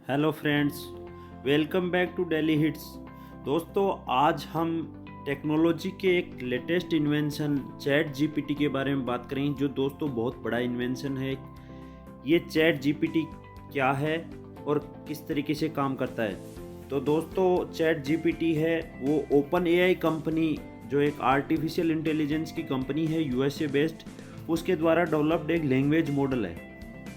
Hello friends, welcome back to daily hits. दोस्तों, आज हम टेक्नोलॉजी के एक लेटेस्ट इन्वेंशन चैट जीपीटी के बारे में बात करेंगे, जो दोस्तों बहुत बड़ा इन्वेंशन है। ये चैट जीपीटी क्या है और किस तरीके से काम करता है। तो दोस्तों, चैट जीपीटी है वो ओपन एआई कंपनी, जो एक आर्टिफिशियल इंटेलिजेंस की कंपनी है यूएसए बेस्ड, उसके द्वारा डेवलप्ड एक लैंग्वेज मॉडल है।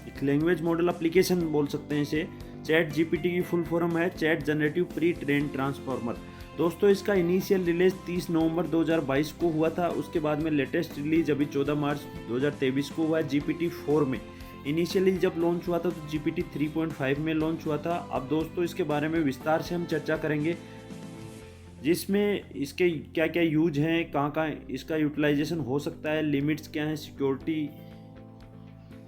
एक लैंग्वेज मॉडल एप्लीकेशन बोल सकते हैं इसे। चैट जीपीटी की फुल फॉर्म है chat generative pre train transformer. दोस्तों, इसका इनिशियल रिलीज 30 नवंबर 2022 को हुआ था। उसके बाद में लेटेस्ट रिलीज अभी 14 मार्च 2023 को हुआ है जीपीटी 4 में। इनिशियली जब लॉन्च हुआ था तो जीपीटी 3.5 में लॉन्च हुआ था। अब दोस्तों, इसके बारे में विस्तार से हम चर्चा करेंगे, जिसमें इसके क्या क्या यूज हैं, कहाँ कहाँ इसका यूटिलाइजेशन हो सकता है, लिमिट्स क्या हैं, सिक्योरिटी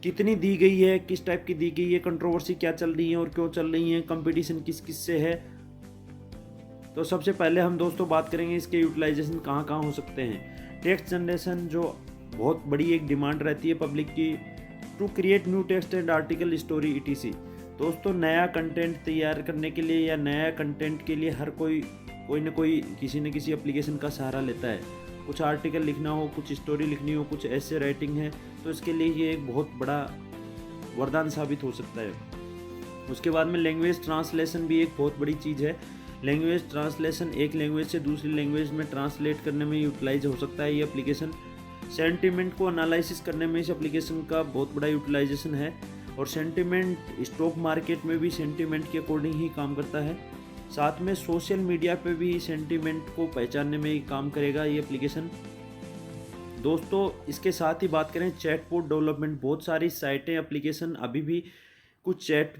कितनी दी गई है, किस टाइप की दी गई है, कंट्रोवर्सी क्या चल रही है और क्यों चल रही है, कंपटीशन किस किस से है। तो सबसे पहले हम दोस्तों बात करेंगे इसके यूटिलाइजेशन कहाँ कहाँ हो सकते हैं। टेक्स्ट जनरेशन, जो बहुत बड़ी एक डिमांड रहती है पब्लिक की, to create new text and article story etc. दोस्तों, नया कंटेंट तैयार करने के लिए या नया कंटेंट के लिए हर कोई न कोई किसी न किसी एप्लीकेशन का सहारा लेता है। कुछ आर्टिकल लिखना हो, कुछ स्टोरी लिखनी हो, कुछ ऐसे राइटिंग है, तो इसके लिए ये एक बहुत बड़ा वरदान साबित हो सकता है। उसके बाद में लैंग्वेज ट्रांसलेशन भी एक बहुत बड़ी चीज़ है। लैंग्वेज ट्रांसलेशन, एक लैंग्वेज से दूसरी लैंग्वेज में ट्रांसलेट करने में यूटिलाइज हो सकता है ये एप्लीकेशन। सेंटिमेंट को एनालिसिस करने में इस एप्लीकेशन का बहुत बड़ा यूटिलाइजेशन है। और सेंटिमेंट स्टॉक मार्केट में भी सेंटिमेंट के अकॉर्डिंग ही काम करता है। साथ में सोशल मीडिया पे भी सेंटिमेंट को पहचानने में ही काम करेगा ये एप्लीकेशन। दोस्तों, इसके साथ ही बात करें चैटबॉट डेवलपमेंट, बहुत सारी साइटें, एप्लीकेशन अभी भी कुछ चैट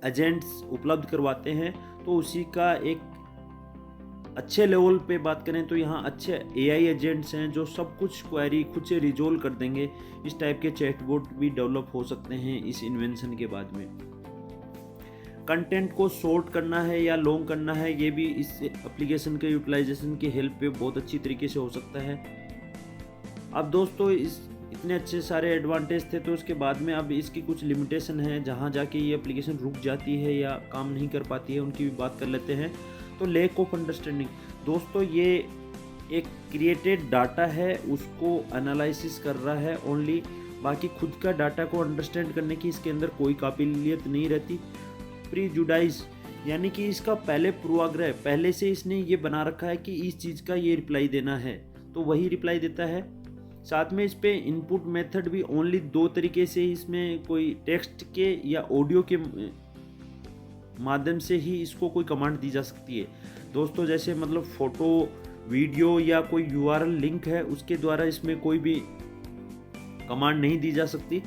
एजेंट्स उपलब्ध करवाते हैं। तो उसी का एक अच्छे लेवल पे बात करें तो यहाँ अच्छे एआई एजेंट्स हैं जो सब कुछ क्वेरी खुद से रिजोल्व कर देंगे। इस टाइप के चैटबॉट भी डेवलप हो सकते हैं इस इन्वेंशन के बाद में। कंटेंट को शॉर्ट करना है या लॉन्ग करना है, ये भी इस एप्लीकेशन के यूटिलाइजेशन की हेल्प पे बहुत अच्छी तरीके से हो सकता है। अब दोस्तों, इस इतने अच्छे सारे एडवांटेज थे, तो उसके बाद में अब इसकी कुछ लिमिटेशन है, जहाँ जाके ये एप्लीकेशन रुक जाती है या काम नहीं कर पाती है, उनकी भी बात कर लेते हैं। तो लैक ऑफ अंडरस्टैंडिंग, दोस्तों ये एक क्रिएटेड डाटा है, उसको एनालिसिस कर रहा है ओनली, बाकी खुद का डाटा को अंडरस्टैंड करने की इसके अंदर कोई काबिलियत नहीं रहती। प्रीजुडाइज, यानी कि इसका पहले पूर्वाग्रह, पहले से इसने ये बना रखा है कि इस चीज़ का ये रिप्लाई देना है, तो वही रिप्लाई देता है। साथ में इस पे इनपुट मेथड भी ओनली दो तरीके से, इसमें कोई टेक्स्ट के या ऑडियो के माध्यम से ही इसको कोई कमांड दी जा सकती है। दोस्तों, जैसे मतलब फोटो, वीडियो या कोई यूआरएल लिंक है, उसके द्वारा इसमें कोई भी कमांड नहीं दी जा सकती।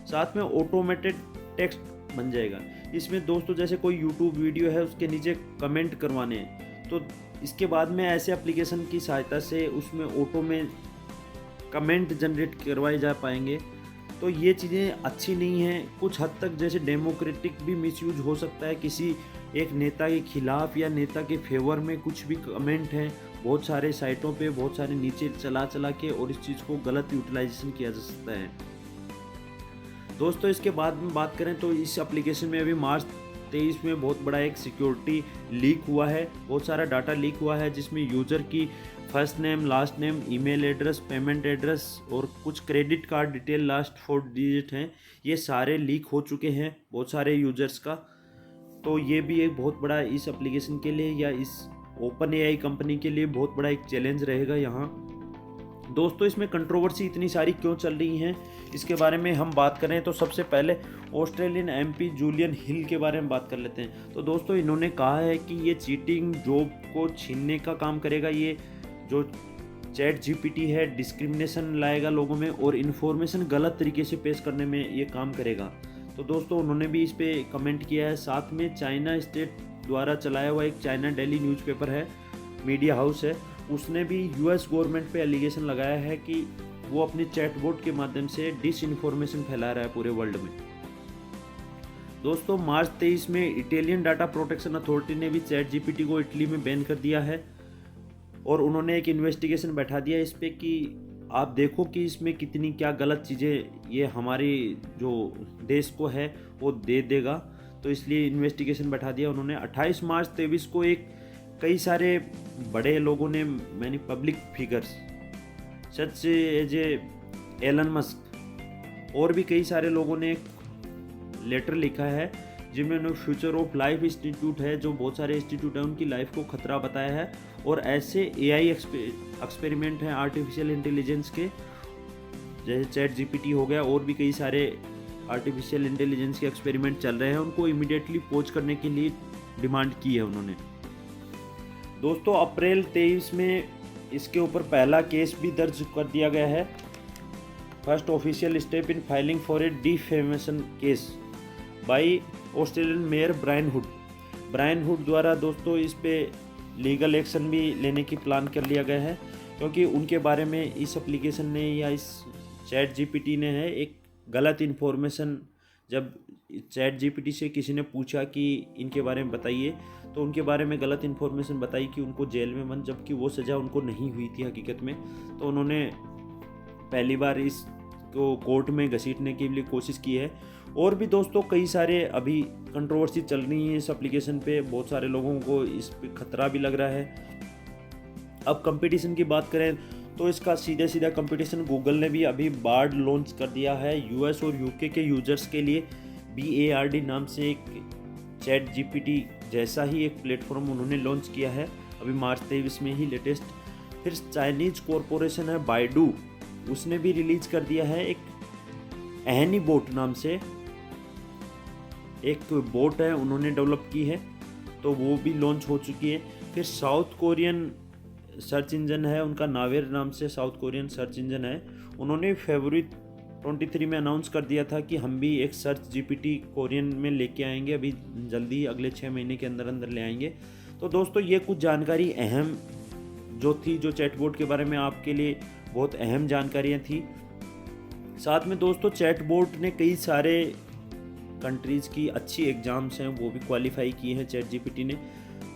साथ में ऑटोमेटेड टेक्स्ट बन जाएगा इसमें। दोस्तों, जैसे कोई यूट्यूब वीडियो है, उसके नीचे कमेंट करवाने हैं, तो इसके बाद में ऐसे एप्लीकेशन की सहायता से उसमें ऑटो में कमेंट जनरेट करवाए जा पाएंगे। तो ये चीज़ें अच्छी नहीं हैं। कुछ हद तक जैसे डेमोक्रेटिक भी मिसयूज हो सकता है, किसी एक नेता के खिलाफ या नेता के फेवर में कुछ भी कमेंट हैं, बहुत सारे साइटों पे बहुत सारे नीचे चला के, और इस चीज़ को गलत यूटिलाइजेशन किया जा सकता है। दोस्तों, इसके बाद में बात करें तो इस एप्लीकेशन में अभी मार्च 23 में बहुत बड़ा एक सिक्योरिटी लीक हुआ है, बहुत सारा डाटा लीक हुआ है, जिसमें यूज़र की first name, last name, email address, payment address और कुछ credit card detail last 4 digit हैं, ये सारे लीक हो चुके हैं बहुत सारे यूजर्स का। तो ये भी एक बहुत बड़ा इस एप्लीकेशन के लिए या इस ओपन एआई कंपनी के लिए बहुत बड़ा एक चैलेंज रहेगा यहाँ। दोस्तों, इसमें कंट्रोवर्सी इतनी सारी क्यों चल रही हैं, इसके बारे में हम बात करें तो सबसे पहले ऑस्ट्रेलियन एमपी जूलियन हिल के बारे में बात कर लेते हैं। तो दोस्तों, इन्होंने कहा है कि ये चीटिंग, जॉब को छीनने का काम करेगा। ये जो चैट जीपीटी है, डिस्क्रिमिनेशन लाएगा लोगों में और इन्फॉर्मेशन गलत तरीके से पेश करने में ये काम करेगा। तो दोस्तों, उन्होंने भी इस पर कमेंट किया है। साथ में चाइना स्टेट द्वारा चलाया हुआ एक चाइना डेली न्यूज़पेपर है, मीडिया हाउस है, उसने भी यूएस गवर्नमेंट पे एलिगेशन लगाया है कि वो अपने चैटबॉट के माध्यम से डिस इन्फॉर्मेशन फैला रहा है पूरे वर्ल्ड में। दोस्तों, मार्च 23 में इटालियन डाटा प्रोटेक्शन अथॉरिटी ने भी चैट जीपीटी को इटली में बैन कर दिया है, और उन्होंने एक इन्वेस्टिगेशन बैठा दिया इस पर कि आप देखो कि इसमें कितनी क्या गलत चीज़ें ये हमारी जो देश को है वो दे देगा। तो इसलिए इन्वेस्टिगेशन बैठा दिया उन्होंने। 28 मार्च 23 को एक कई सारे बड़े लोगों ने, मैंने public figures such as Elon Musk और भी कई सारे लोगों ने एक लेटर लिखा है जिनमें उन्होंने फ्यूचर ऑफ लाइफ इंस्टीट्यूट है, जो बहुत सारे इंस्टीट्यूट हैं, उनकी लाइफ को खतरा बताया है। और ऐसे एआई एक्सपेरिमेंट हैं आर्टिफिशियल इंटेलिजेंस के, जैसे चैट जीपीटी हो गया, और भी कई सारे आर्टिफिशियल इंटेलिजेंस के एक्सपेरिमेंट चल रहे हैं, उनको इमीडिएटली पोज करने के लिए डिमांड की है उन्होंने। दोस्तों अप्रैल 23 में इसके ऊपर पहला केस भी दर्ज कर दिया गया है, first official step in filing for a defamation case by Australian mayor Brian Hood द्वारा दोस्तों इस पे लीगल एक्शन भी लेने की प्लान कर लिया गया है, क्योंकि उनके बारे में इस एप्लीकेशन ने या इस चैट जीपीटी ने है एक गलत इन्फॉर्मेशन, जब चैट जीपीटी से किसी ने पूछा कि इनके बारे में बताइए, तो उनके बारे में गलत इन्फॉर्मेशन बताई कि उनको जेल में बंद, जबकि वो सज़ा उनको नहीं हुई थी हकीकत में। तो उन्होंने पहली बार इसको कोर्ट में घसीटने के लिए कोशिश की है। और भी दोस्तों कई सारे अभी कंट्रोवर्सी चल रही है इस एप्लीकेशन पे, बहुत सारे लोगों को इस पे खतरा भी लग रहा है। अब कंपटीशन की बात करें तो इसका सीधा कंपटीशन गूगल ने भी अभी बार्ड लॉन्च कर दिया है यूएस और यूके के यूजर्स के लिए। BARD नाम से एक चैट जीपीटी जैसा ही एक प्लेटफॉर्म उन्होंने लॉन्च किया है अभी मार्च 23 में ही लेटेस्ट। फिर चाइनीज कॉरपोरेशन है बाइडू, उसने भी रिलीज कर दिया है एक एहनी बोट नाम से एक बोट है, उन्होंने डेवलप की है, तो वो भी लॉन्च हो चुकी है। फिर साउथ कोरियन सर्च इंजन है, उनका नावेर नाम से साउथ कोरियन सर्च इंजन है, उन्होंने फरवरी 23 में अनाउंस कर दिया था कि हम भी एक सर्च जीपीटी कोरियन में लेके आएंगे, अभी जल्दी अगले 6 महीने के अंदर ले आएंगे। तो दोस्तों ये कुछ जानकारी अहम जो थी, जो चैटबॉट के बारे में आपके लिए बहुत अहम जानकारियाँ थी। साथ में दोस्तों चैटबॉट ने कई सारे कंट्रीज़ की अच्छी एग्ज़ाम्स हैं वो भी क्वालिफाई किए हैं चैट जीपीटी ने,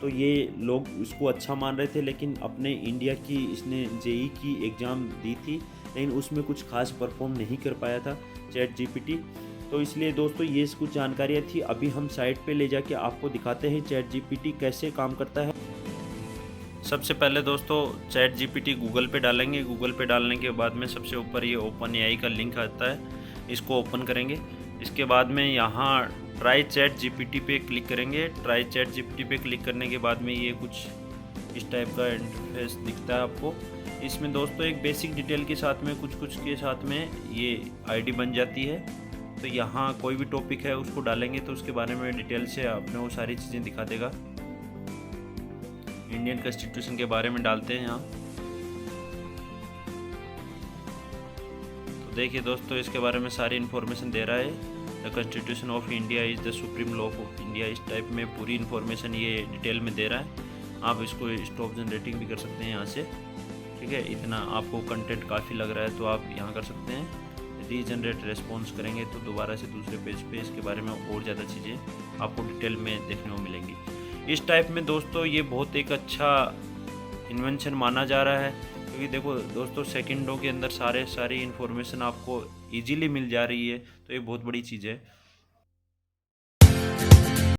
तो ये लोग इसको अच्छा मान रहे थे। लेकिन अपने इंडिया की इसने जेई की एग्ज़ाम दी थी, लेकिन उसमें कुछ खास परफॉर्म नहीं कर पाया था चैट जीपीटी। तो इसलिए दोस्तों ये कुछ जानकारियाँ थी। अभी हम साइट पे ले जाके आपको दिखाते हैं चैट जीपीटी कैसे काम करता है। सबसे पहले दोस्तों चैट जीपीटी गूगल पे डालेंगे, गूगल पे डालने के बाद में सबसे ऊपर ये ओपन एआई का लिंक आता है, इसको ओपन करेंगे। इसके बाद में यहाँ ट्राई चैट जीपीटी पे क्लिक करेंगे। ट्राई चैट जीपीटी पे क्लिक करने के बाद में ये कुछ इस टाइप का इंटरफेस दिखता है आपको। इसमें दोस्तों एक बेसिक डिटेल के साथ में कुछ के साथ में ये आईडी बन जाती है। तो यहाँ कोई भी टॉपिक है उसको डालेंगे तो उसके बारे में डिटेल से आपने वो सारी चीज़ें दिखा देगा। इंडियन कॉन्स्टिट्यूशन के बारे में डालते हैं यहाँ, तो देखिए दोस्तों इसके बारे में सारी इन्फॉर्मेशन दे रहा है। The constitution of India is the supreme law of India, इस टाइप में पूरी इन्फॉर्मेशन ये डिटेल में दे रहा है। आप इसको स्टॉप जनरेटिंग भी कर सकते हैं यहाँ से, ठीक है। इतना आपको कंटेंट काफ़ी लग रहा है तो आप यहाँ कर सकते हैं। रीजनरेट रेस्पॉन्स करेंगे तो दोबारा से दूसरे पेज पे इसके बारे में और ज़्यादा चीज़ें आपको डिटेल में देखने को मिलेंगी। इस टाइप में दोस्तों ये बहुत एक अच्छा इन्वेंशन माना जा रहा है, क्योंकि देखो दोस्तों सेकंडों के अंदर सारी इन्फॉर्मेशन आपको इजीली मिल जा रही है, तो ये बहुत बड़ी चीज़ है।